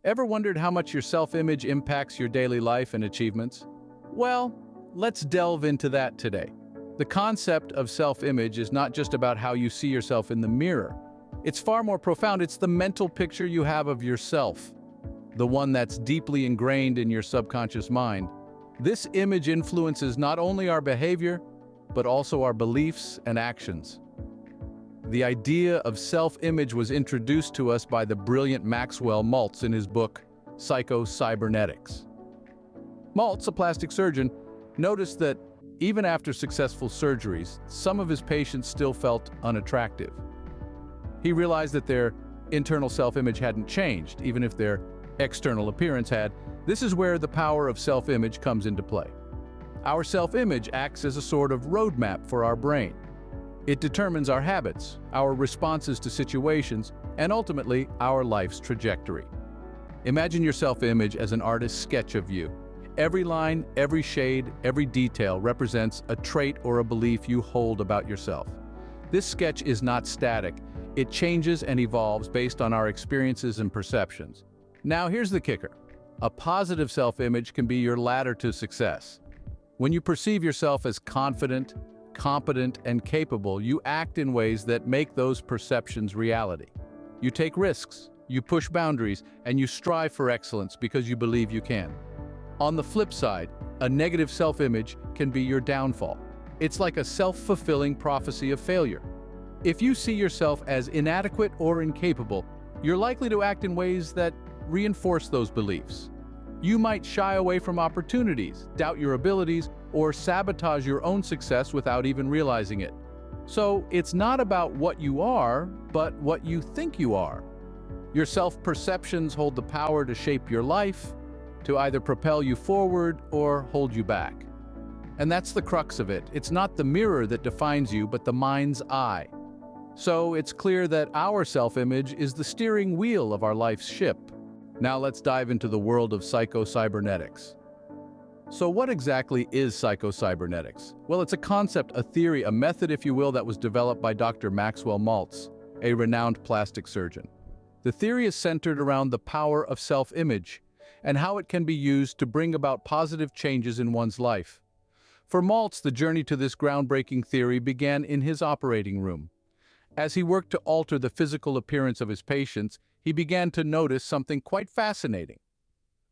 Ever wondered how much your self-image impacts your daily life and achievements? Well, let's delve into that today. The concept of self-image is not just about how you see yourself in the mirror. It's far more profound. It's the mental picture you have of yourself, the one that's deeply ingrained in your subconscious mind. This image influences not only our behavior, but also our beliefs and actions. The idea of self-image was introduced to us by the brilliant Maxwell Maltz in his book, Psycho-cybernetics. Maltz, a plastic surgeon, noticed that even after successful surgeries, some of his patients still felt unattractive. He realized that their internal self-image hadn't changed, even if their external appearance had. This is where the power of self-image comes into play. Our self-image acts as a sort of roadmap for our brain. It determines our habits, our responses to situations, and ultimately, our life's trajectory. Imagine your self-image as an artist's sketch of you. Every line, every shade, every detail represents a trait or a belief you hold about yourself. This sketch is not static. It changes and evolves based on our experiences and perceptions. Now, here's the kicker. A positive self-image can be your ladder to success. When you perceive yourself as confident, competent, and capable, you act in ways that make those perceptions reality. You take risks, you push boundaries, and you strive for excellence because you believe you can. On the flip side, a negative self-image can be your downfall. It's like a self-fulfilling prophecy of failure. If you see yourself as inadequate or incapable, you're likely to act in ways that reinforce those beliefs. You might shy away from opportunities, doubt your abilities, or sabotage your own success without even realizing it. So it's not about what you are, but what you think you are. Your self-perceptions hold the power to shape your life, to either propel you forward or hold you back. And that's the crux of it. It's not the mirror that defines you, but the mind's eye. So it's clear that our self-image is the steering wheel of our life's ship. Now let's dive into the world of psycho-cybernetics. So what exactly is psycho-cybernetics? Well, it's a concept, a theory, a method, if you will, that was developed by Dr. Maxwell Maltz, a renowned plastic surgeon. The theory is centered around the power of self-image and how it can be used to bring about positive changes in one's life. For Maltz, the journey to this groundbreaking theory began in his operating room. As he worked to alter the physical appearance of his patients, he began to notice something quite fascinating.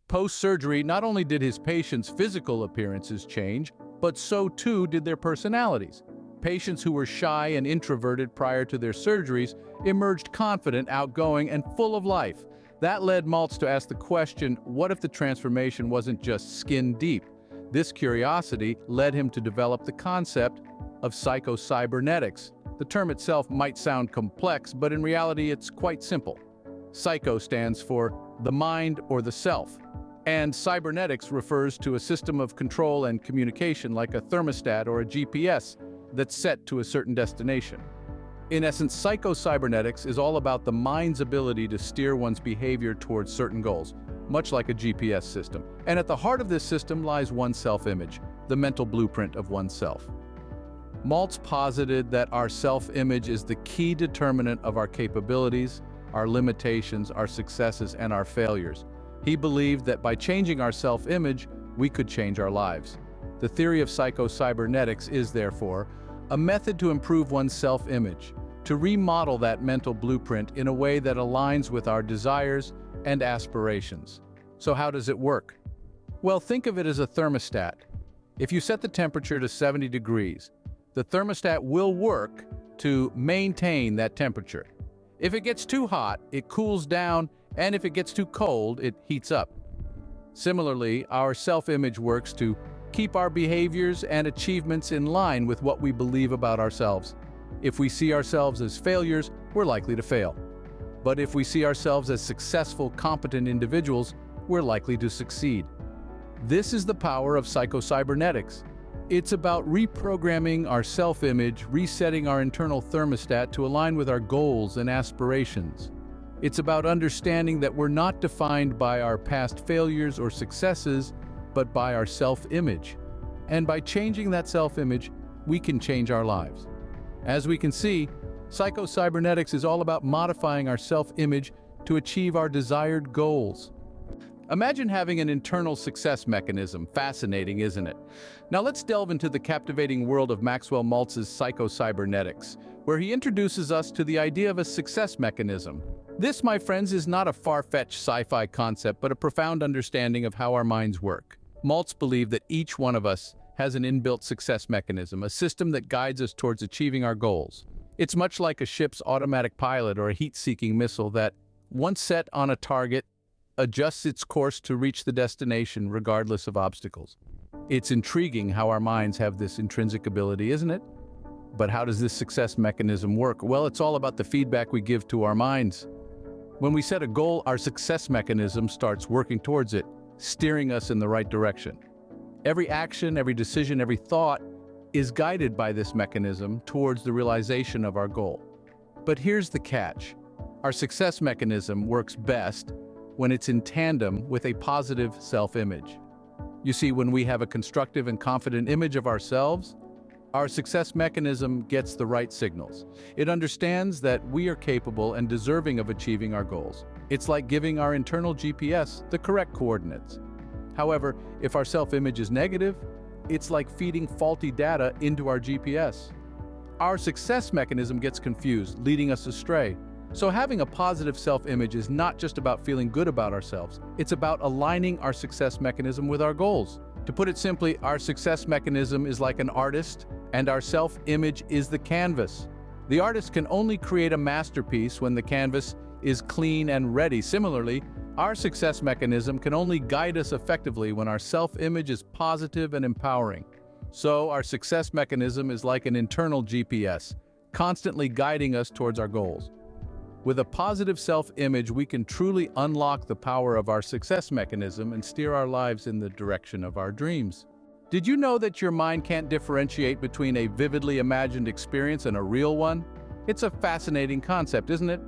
Post-surgery, not only did his patients' physical appearances change, but so too did their personalities. Patients who were shy and introverted prior to their surgeries emerged confident, outgoing, and full of life. That led Maltz to ask the question, what if the transformation wasn't just skin deep? This curiosity led him to develop the concept of psycho-cybernetics. The term itself might sound complex, but in reality it's quite simple. Psycho stands for the mind or the self, and cybernetics refers to a system of control and communication like a thermostat or a GPS that's set to a certain destination. In essence, psycho-cybernetics is all about the mind's ability to steer one's behavior towards certain goals, much like a GPS system. And at the heart of this system lies one's self-image, the mental blueprint of oneself. Maltz posited that our self-image is the key determinant of our capabilities, our limitations, our successes, and our failures. He believed that by changing our self-image, we could change our lives. The theory of psycho-cybernetics is, therefore, a method to improve one's self-image, to remodel that mental blueprint in a way that aligns with our desires and aspirations. So how does it work? Well, think of it as a thermostat. If you set the temperature to 70 degrees, the thermostat will work to maintain that temperature. If it gets too hot, it cools down, and if it gets too cold, it heats up. Similarly, our self-image works to keep our behaviors and achievements in line with what we believe about ourselves. If we see ourselves as failures, we're likely to fail. But if we see ourselves as successful, competent individuals, we're likely to succeed. This is the power of psycho-cybernetics. It's about reprogramming our self-image, resetting our internal thermostat to align with our goals and aspirations. It's about understanding that we're not defined by our past failures or successes, but by our self-image. And by changing that self-image, we can change our lives. As we can see, psycho-cybernetics is all about modifying our self-image to achieve our desired goals. Imagine having an internal success mechanism. Fascinating, isn't it? Now let's delve into the captivating world of Maxwell Maltz's Psycho-cybernetics, where he introduces us to the idea of a success mechanism. This, my friends, is not a far-fetched sci-fi concept, but a profound understanding of how our minds work. Maltz believed that each one of us has an inbuilt success mechanism, a system that guides us towards achieving our goals. It's much like a ship's automatic pilot or a heat-seeking missile that, once set on a target, adjusts its course to reach the destination regardless of obstacles. It's intriguing how our minds have this intrinsic ability, isn't it? But how does this success mechanism work? Well, it's all about the feedback we give to our minds. When we set a goal, our success mechanism starts working towards it, steering us in the right direction. Every action, every decision, every thought is guided by this mechanism towards the realization of our goal. But here's the catch. Our success mechanism works best when it's in tandem with a positive self-image. You see, when we have a constructive and confident image of ourselves, our success mechanism gets the right signals. It understands that we are capable and deserving of achieving our goals. It's like giving our internal GPS the correct coordinates. However, if our self-image is negative, it's like feeding faulty data into our GPS. Our success mechanism gets confused, leading us astray. So having a positive self-image is not just about feeling good about ourselves, it's about aligning our success mechanism with our goals. To put it simply, our success mechanism is like an artist, and our self-image is the canvas. The artist can only create a masterpiece when the canvas is clean and ready. Similarly, our success mechanism can only guide us effectively when our self-image is positive and empowering. So our success mechanism is like an internal GPS, constantly guiding us towards our goals. With a positive self-image, we can truly unlock the power of our success mechanism and steer our lives in the direction of our dreams. Did you know that your mind can't differentiate between a vividly imagined experience and a real one? It's a fascinating concept, isn't it?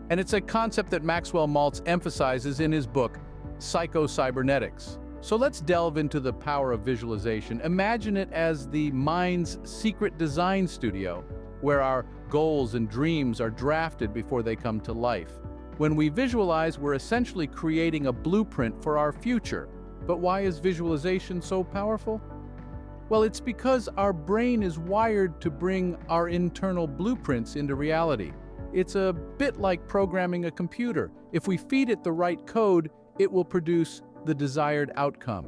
And it's a concept that Maxwell Maltz emphasizes in his book, Psycho-cybernetics. So let's delve into the power of visualization. Imagine it as the mind's secret design studio, where our goals and dreams are drafted before they come to life. When we visualize, we're essentially creating a blueprint for our future. But why is visualization so powerful? Well, it's because our brain is wired to bring our internal blueprints into reality. It's a bit like programming a computer. If we feed it the right code, it will produce the desired outcome.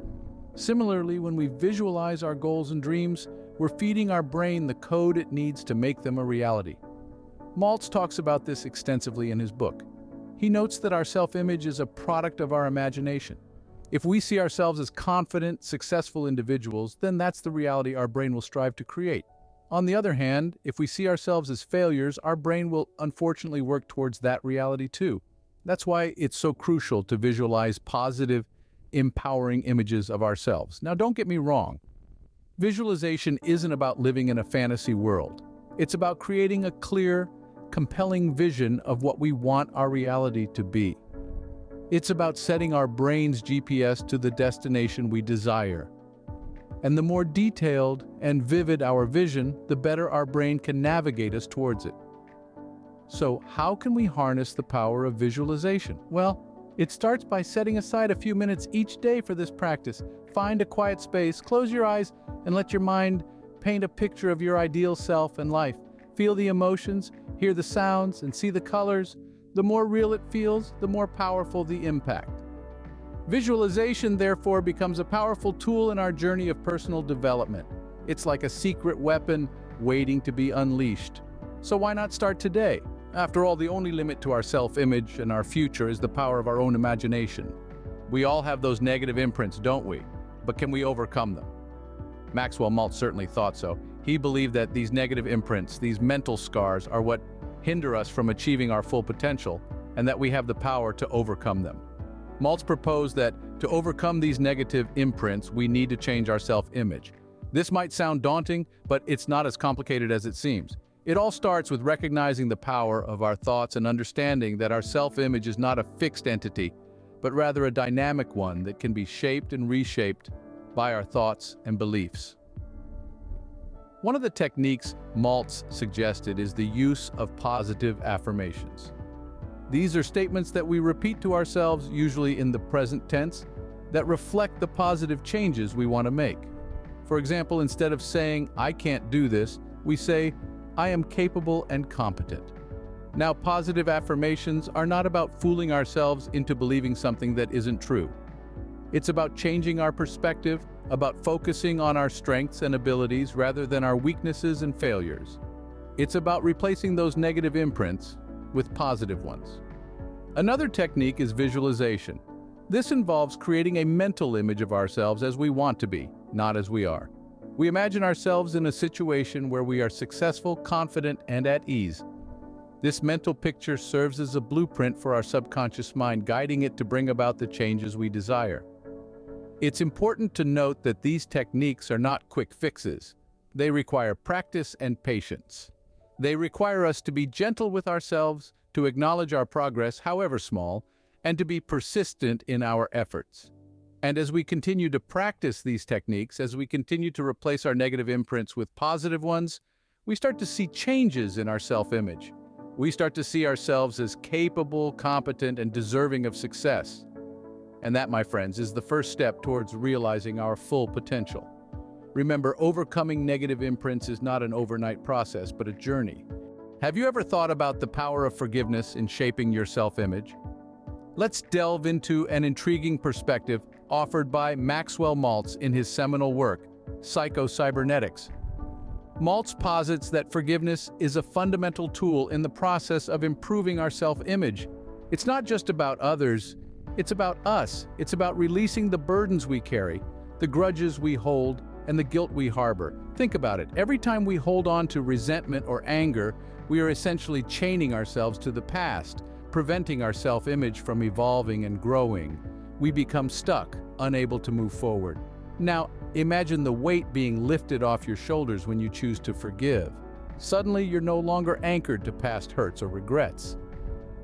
Similarly, when we visualize our goals and dreams, we're feeding our brain the code it needs to make them a reality. Maltz talks about this extensively in his book. He notes that our self-image is a product of our imagination. If we see ourselves as confident, successful individuals, then that's the reality our brain will strive to create. On the other hand, if we see ourselves as failures, our brain will unfortunately work towards that reality too. That's why it's so crucial to visualize positive, empowering images of ourselves. Now, don't get me wrong. Visualization isn't about living in a fantasy world. It's about creating a clear, compelling vision of what we want our reality to be. It's about setting our brain's GPS to the destination we desire. And the more detailed and vivid our vision, the better our brain can navigate us towards it. So, how can we harness the power of visualization? Well, it starts by setting aside a few minutes each day for this practice. Find a quiet space, close your eyes, and let your mind paint a picture of your ideal self and life. Feel the emotions, hear the sounds, and see the colors. The more real it feels, the more powerful the impact. Visualization, therefore, becomes a powerful tool in our journey of personal development. It's like a secret weapon waiting to be unleashed. So why not start today? After all, the only limit to our self-image and our future is the power of our own imagination. We all have those negative imprints, don't we? But can we overcome them? Maxwell Maltz certainly thought so. He believed that these negative imprints, these mental scars, are what hinder us from achieving our full potential, and that we have the power to overcome them. Maltz proposed that to overcome these negative imprints, we need to change our self-image. This might sound daunting, but it's not as complicated as it seems. It all starts with recognizing the power of our thoughts and understanding that our self-image is not a fixed entity, but rather a dynamic one that can be shaped and reshaped by our thoughts and beliefs. One of the techniques Maltz suggested is the use of positive affirmations. These are statements that we repeat to ourselves, usually in the present tense, that reflect the positive changes we want to make. For example, instead of saying, "I can't do this," we say, "I am capable and competent." Now, positive affirmations are not about fooling ourselves into believing something that isn't true. It's about changing our perspective, about focusing on our strengths and abilities rather than our weaknesses and failures. It's about replacing those negative imprints with positive ones. Another technique is visualization. This involves creating a mental image of ourselves as we want to be, not as we are. We imagine ourselves in a situation where we are successful, confident, and at ease. This mental picture serves as a blueprint for our subconscious mind, guiding it to bring about the changes we desire. It's important to note that these techniques are not quick fixes. They require practice and patience. They require us to be gentle with ourselves, to acknowledge our progress, however small, and to be persistent in our efforts. And as we continue to practice these techniques, as we continue to replace our negative imprints with positive ones, we start to see changes in our self-image. We start to see ourselves as capable, competent, and deserving of success. And that, my friends, is the first step towards realizing our full potential. Remember, overcoming negative imprints is not an overnight process, but a journey. Have you ever thought about the power of forgiveness in shaping your self-image? Let's delve into an intriguing perspective offered by Maxwell Maltz in his seminal work, Psycho-cybernetics. Maltz posits that forgiveness is a fundamental tool in the process of improving our self-image. It's not just about others, it's about us. It's about releasing the burdens we carry, the grudges we hold, and the guilt we harbor. Think about it. Every time we hold on to resentment or anger, we are essentially chaining ourselves to the past, preventing our self-image from evolving and growing. We become stuck, unable to move forward. Now, imagine the weight being lifted off your shoulders when you choose to forgive. Suddenly, you're no longer anchored to past hurts or regrets.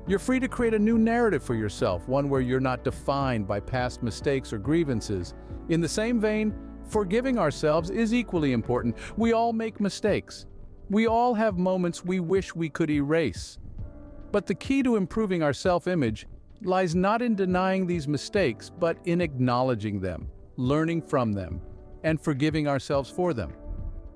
You're free to create a new narrative for yourself, one where you're not defined by past mistakes or grievances. In the same vein, forgiving ourselves is equally important. We all make mistakes. We all have moments we wish we could erase. But the key to improving our self-image lies not in denying these mistakes, but in acknowledging them, learning from them, and forgiving ourselves for them.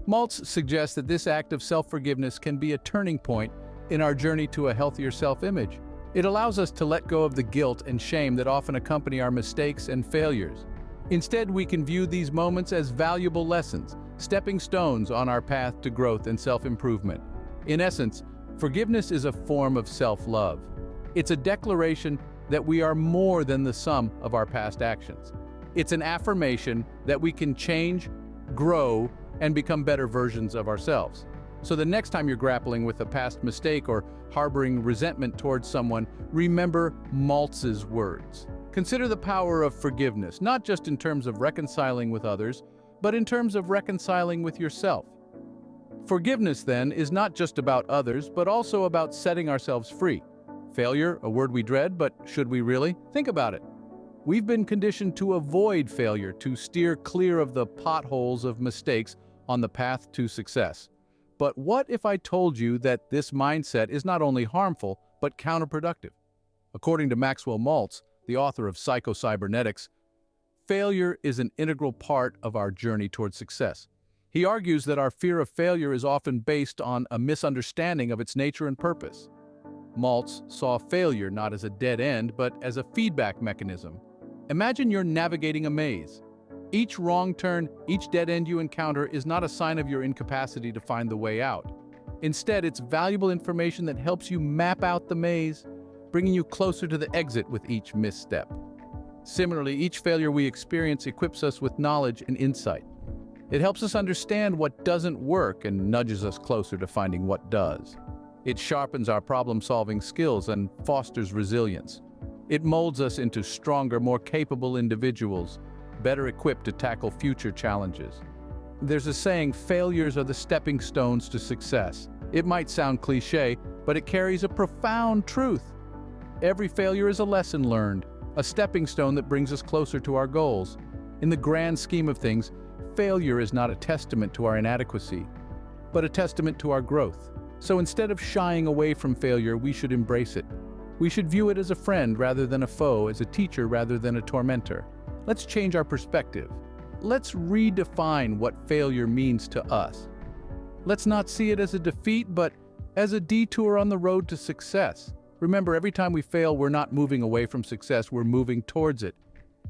Maltz suggests that this act of self-forgiveness can be a turning point in our journey to a healthier self-image. It allows us to let go of the guilt and shame that often accompany our mistakes and failures. Instead, we can view these moments as valuable lessons, stepping stones on our path to growth and self-improvement. In essence, forgiveness is a form of self-love. It's a declaration that we are more than the sum of our past actions. It's an affirmation that we can change, grow, and become better versions of ourselves. So the next time you're grappling with a past mistake or harboring resentment towards someone, remember Maltz's words. Consider the power of forgiveness, not just in terms of reconciling with others, but in terms of reconciling with yourself. Forgiveness, then, is not just about others, but also about setting ourselves free. Failure, a word we dread, but should we really? Think about it. We've been conditioned to avoid failure, to steer clear of the potholes of mistakes on the path to success. But what if I told you that this mindset is not only harmful, but counterproductive? According to Maxwell Maltz, the author of Psycho-cybernetics, failure is an integral part of our journey towards success. He argues that our fear of failure is often based on a misunderstanding of its nature and purpose. Maltz saw failure not as a dead end, but as a feedback mechanism. Imagine you're navigating a maze. Each wrong turn, each dead end you encounter is not a sign of your incapacity to find the way out. Instead, it's valuable information that helps you map out the maze, bringing you closer to the exit with each misstep. Similarly, each failure we experience equips us with knowledge and insight. It helps us understand what doesn't work and nudges us closer to finding what does. It sharpens our problem-solving skills and fosters resilience. It molds us into stronger, more capable individuals, better equipped to tackle future challenges. There's a saying, failures are the stepping stones to success. It might sound cliché, but it carries a profound truth. Every failure is a lesson learned, a stepping stone that brings us closer to our goals. In the grand scheme of things, failure is not a testament to our inadequacy, but a testament to our growth. So instead of shying away from failure, we should embrace it. We should view it as a friend rather than a foe, as a teacher rather than a tormentor. Let's change our perspective. Let's redefine what failure means to us. Let's not see it as a defeat, but as a detour on the road to success. Remember, every time we fail, we're not moving away from success, we're moving towards it.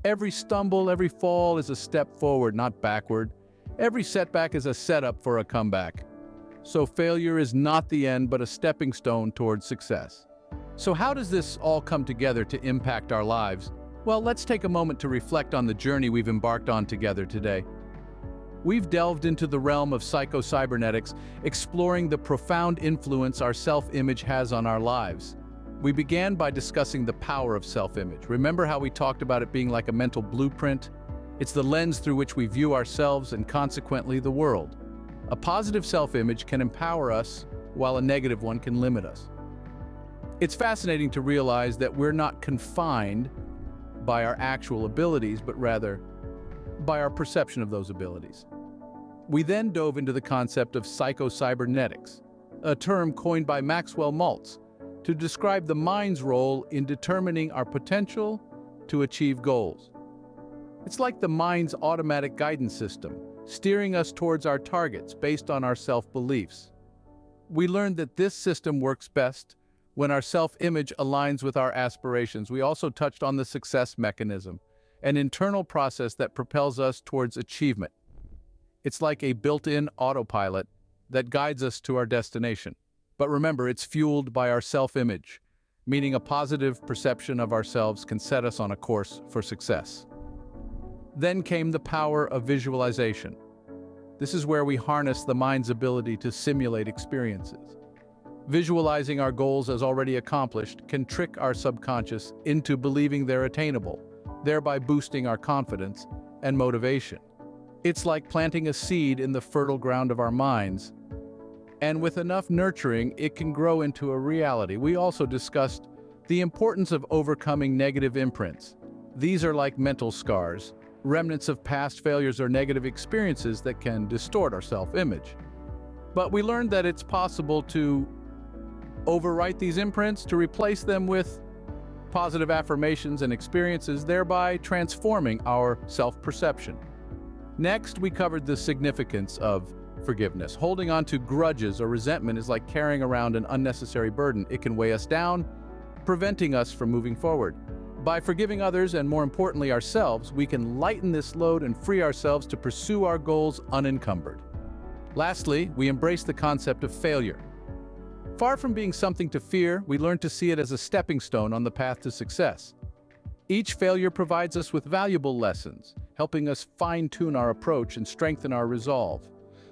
Every stumble, every fall is a step forward, not backward. Every setback is a setup for a comeback. So failure is not the end, but a stepping stone towards success. So how does this all come together to impact our lives? Well, let's take a moment to reflect on the journey we've embarked on together today. We've delved into the realm of psycho-cybernetics, exploring the profound influence our self-image has on our lives. We began by discussing the power of self-image. Remember how we talked about it being like a mental blueprint? It's the lens through which we view ourselves and consequently the world. A positive self-image can empower us, while a negative one can limit us. It's fascinating to realize that we're not confined by our actual abilities, but rather by our perception of those abilities. We then dove into the concept of psycho-cybernetics, a term coined by Maxwell Maltz to describe the mind's role in determining our potential to achieve goals. It's like the mind's automatic guidance system, steering us towards our targets based on our self-beliefs. We learned that this system works best when our self-image aligns with our aspirations. We also touched on the success mechanism, an internal process that propels us towards achievement. It's like a built-in autopilot that guides us to our destination. But remember, it's fueled by our self-image, meaning a positive perception of ourselves can set us on a course for success. Then came the power of visualization. This is where we harness the mind's ability to simulate experiences. Visualizing our goals as already accomplished can trick our subconscious into believing they're attainable, thereby boosting our confidence and motivation. It's like planting a seed in the fertile ground of our minds, and with enough nurturing, it can grow into a reality. We also discussed the importance of overcoming negative imprints. These are like mental scars, remnants of past failures or negative experiences that can distort our self-image. But we learned that it's possible to overwrite these imprints, to replace them with positive affirmations and experiences, thereby transforming our self-perception. Next, we covered the significance of forgiveness. Holding on to grudges or resentment is like carrying around an unnecessary burden. It can weigh us down, preventing us from moving forward. By forgiving others, and more importantly ourselves, we can lighten this load and free ourselves to pursue our goals unencumbered. Lastly, we embrace the concept of failure. Far from being something to fear, we learn to see it as a stepping stone on the path to success. Each failure provides us with valuable lessons, helping us fine-tune our approach and strengthen our resolve.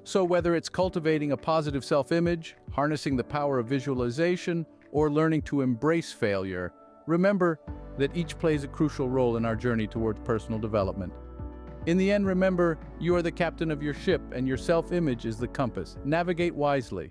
So whether it's cultivating a positive self-image, harnessing the power of visualization, or learning to embrace failure, remember that each plays a crucial role in our journey towards personal development. In the end, remember, you are the captain of your ship and your self-image is the compass. Navigate wisely.